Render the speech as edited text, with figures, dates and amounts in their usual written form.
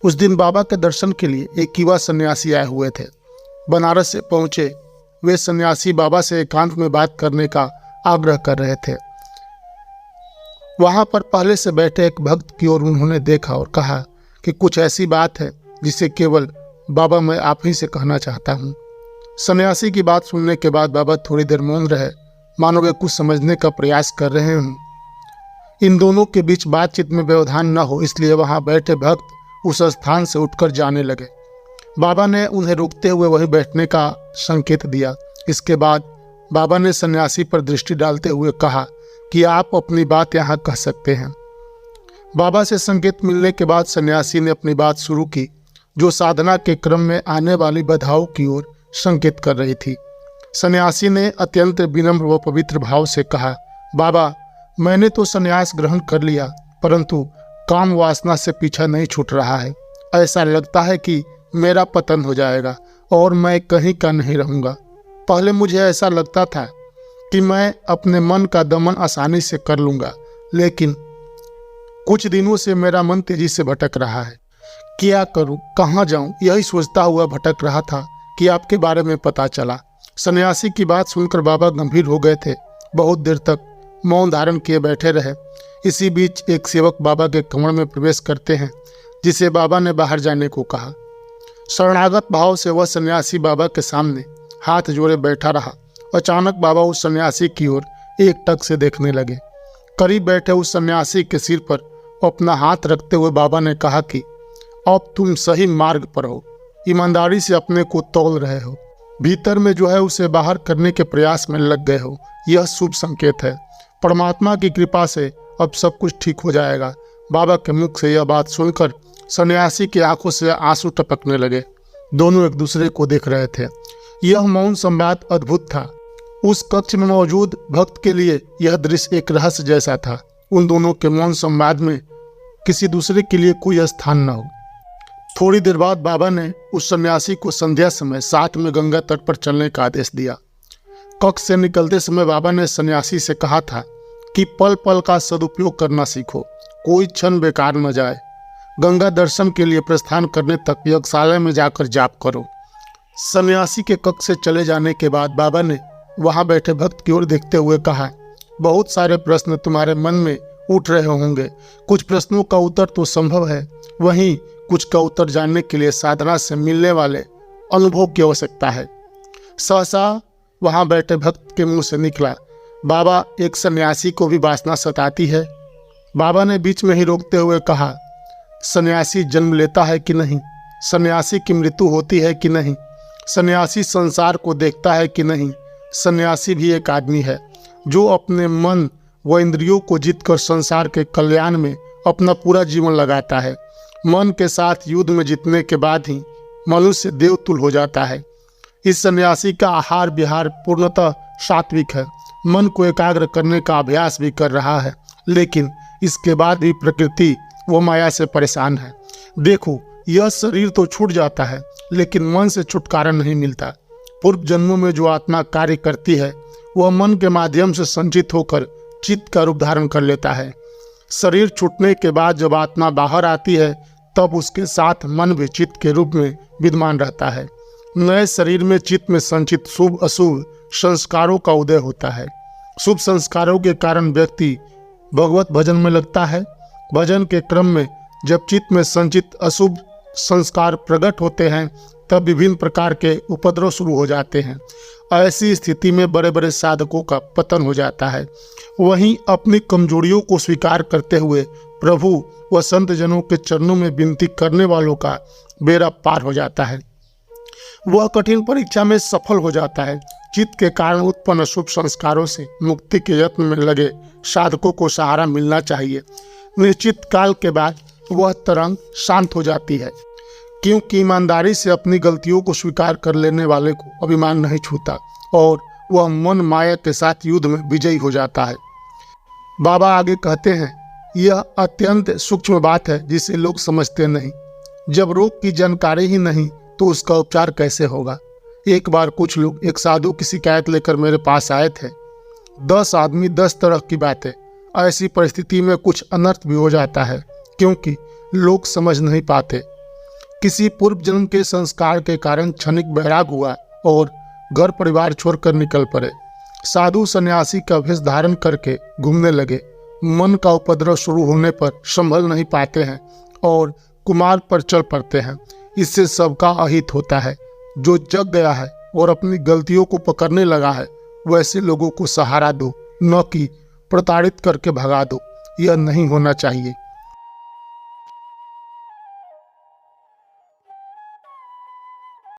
उस दिन बाबा के दर्शन के लिए एक युवा सन्यासी आए हुए थे। बनारस से पहुंचे वे सन्यासी बाबा से एकांत में बात करने का आग्रह कर रहे थे। वहां पर पहले से बैठे एक भक्त की ओर उन्होंने देखा और कहा कि कुछ ऐसी बात है जिसे केवल बाबा मैं आप ही से कहना चाहता हूँ। सन्यासी की बात सुनने के बाद बाबा थोड़ी देर मौन रहे, मानो वे कुछ समझने का प्रयास कर रहे हों। इन दोनों के बीच बातचीत में व्यवधान न हो इसलिए वहां बैठे भक्त उस स्थान से उठकर जाने लगे। बाबा ने उन्हें रोकते हुए वहीं बैठने का संकेत दिया। इसके बाद बाबा ने सन्यासी पर दृष्टि डालते हुए कहा कि आप अपनी बात यहाँ कह सकते हैं। बाबा से संकेत मिलने के बाद सन्यासी ने अपनी बात शुरू की, जो साधना के क्रम में आने वाली बाधाओं की ओर संकेत कर रही थी। सन्यासी ने अत्यंत विनम्र व पवित्र भाव से कहा, बाबा मैंने तो संन्यास ग्रहण कर लिया, परंतु काम वासना से पीछा नहीं छूट रहा है। ऐसा लगता है कि मेरा पतन हो जाएगा और मैं कहीं का नहीं रहूँगा। पहले मुझे ऐसा लगता था कि मैं अपने मन का दमन आसानी से कर लूँगा, लेकिन कुछ दिनों से मेरा मन तेजी से भटक रहा है। क्या करूं, कहाँ जाऊं, यही सोचता हुआ भटक रहा था कि आपके बारे में पता चला। सन्यासी की बात सुनकर बाबा गंभीर हो गए थे। बहुत देर तक मौन धारण किए बैठे रहे। इसी बीच एक सेवक बाबा के कमरे में प्रवेश करते हैं, जिसे बाबा ने बाहर जाने को कहा। शरणागत भाव से वह सन्यासी बाबा के सामने हाथ जोड़े बैठा रहा। अचानक बाबा उस सन्यासी की ओर एक टक से देखने लगे। करीब बैठे उस सन्यासी के सिर पर अपना हाथ रखते हुए बाबा ने कहा कि अब तुम सही मार्ग पर हो, ईमानदारी से अपने को तौल रहे हो, भीतर में जो है उसे बाहर करने के प्रयास में लग गए हो। यह शुभ संकेत है। परमात्मा की कृपा से अब सब कुछ ठीक हो जाएगा। बाबा के मुख से यह बात सुनकर सन्यासी की आंखों से आंसू टपकने लगे। दोनों एक दूसरे को देख रहे थे। यह मौन संवाद अद्भुत था। उस कक्ष में मौजूद भक्त के लिए यह दृश्य एक रहस्य जैसा था। उन दोनों के मौन संवाद में किसी दूसरे के लिए कोई स्थान न हो। थोड़ी देर बाद बाबा ने उस सन्यासी को संध्या समय साथ में गंगा तट पर चलने का आदेश दिया। कक्ष से निकलते समय बाबा ने सन्यासी से कहा था कि पल पल का सदुपयोग करना सीखो, कोई क्षण बेकार न जाए। गंगा दर्शन के लिए प्रस्थान करने तक यज्ञशाला में जाकर जाप करो। सन्यासी के कक्ष से चले जाने के बाद बाबा ने वहां बैठे भक्त की ओर देखते हुए कहा, बहुत सारे प्रश्न तुम्हारे मन में उठ रहे होंगे। कुछ प्रश्नों का उत्तर तो संभव है, वहीं कुछ का उत्तर जानने के लिए साधना से मिलने वाले अनुभव की आवश्यकता है। सहसा वहां बैठे भक्त के मुंह से निकला, बाबा एक सन्यासी को भी वासना सताती है। बाबा ने बीच में ही रोकते हुए कहा, सन्यासी जन्म लेता है कि नहीं, सन्यासी की मृत्यु होती है कि नहीं, सन्यासी संसार को देखता है कि नहीं। सन्यासी भी एक आदमी है जो अपने मन व इंद्रियों को जीतकर संसार के कल्याण में अपना पूरा जीवन लगाता है। मन के साथ युद्ध में जीतने के बाद ही मनुष्य देवतुल हो जाता है। इस सन्यासी का आहार विहार पूर्णतः सात्विक है। मन को एकाग्र करने का अभ्यास भी कर रहा है, लेकिन इसके बाद भी प्रकृति व माया से परेशान है। देखो, यह शरीर तो छूट जाता है, लेकिन मन से छुटकारा नहीं मिलता। पूर्व जन्मों में जो आत्मा कार्य करती है वह मन के माध्यम से संचित होकर चित्त का रूप धारण कर लेता है। शरीर छूटने के बाद जब आत्मा बाहर आती है तब उसके साथ मन भी चित्त के रूप में विद्यमान रहता है। नए शरीर में चित्त में संचित शुभ अशुभ संस्कारों का उदय होता है। शुभ संस्कारों के कारण व्यक्ति भगवत भजन में लगता है। भजन के क्रम में जब चित्त में संचित अशुभ संस्कार प्रकट होते हैं तब विभिन्न प्रकार के उपद्रव शुरू हो जाते हैं। ऐसी स्थिति में बड़े बड़े साधकों का पतन हो जाता है। वहीं अपनी कमजोरियों को स्वीकार करते हुए प्रभु व संत जनों के चरणों में विनती करने वालों का बेड़ा पार हो जाता है। वह कठिन परीक्षा में सफल हो जाता है। चित्त के कारण उत्पन्न शुभ संस्कारों से मुक्ति के यत्न में लगे साधकों को सहारा मिलना चाहिए। निश्चित काल के बाद वह तरंग शांत हो जाती है, क्योंकि ईमानदारी से अपनी गलतियों को स्वीकार कर लेने वाले को अभिमान नहीं छूता और वह मन माया के साथ युद्ध में विजयी हो जाता है। बाबा आगे कहते हैं, यह अत्यंत सूक्ष्म बात है जिसे लोग समझते नहीं। जब रोग की जानकारी ही नहीं तो उसका उपचार कैसे होगा। एक बार कुछ लोग एक साधु की शिकायत लेकर मेरे पास आए थे। 10 आदमी 10 तरह की बातें। ऐसी परिस्थिति में कुछ अनर्थ भी हो जाता है, क्योंकि लोग समझ नहीं पाते। किसी पूर्व जन्म के संस्कार के कारण क्षणिक वैराग हुआ और घर परिवार छोड़कर निकल पड़े। साधु सन्यासी का वेश धारण करके घूमने लगे। मन का उपद्रव शुरू होने पर संभल नहीं पाते हैं और कुमार्ग पर चल पड़ते हैं। इससे सबका अहित होता है। जो जग गया है और अपनी गलतियों को पकड़ने लगा है, वैसे लोगों को सहारा दो, न कि प्रताड़ित करके भगा दो। यह नहीं होना चाहिए।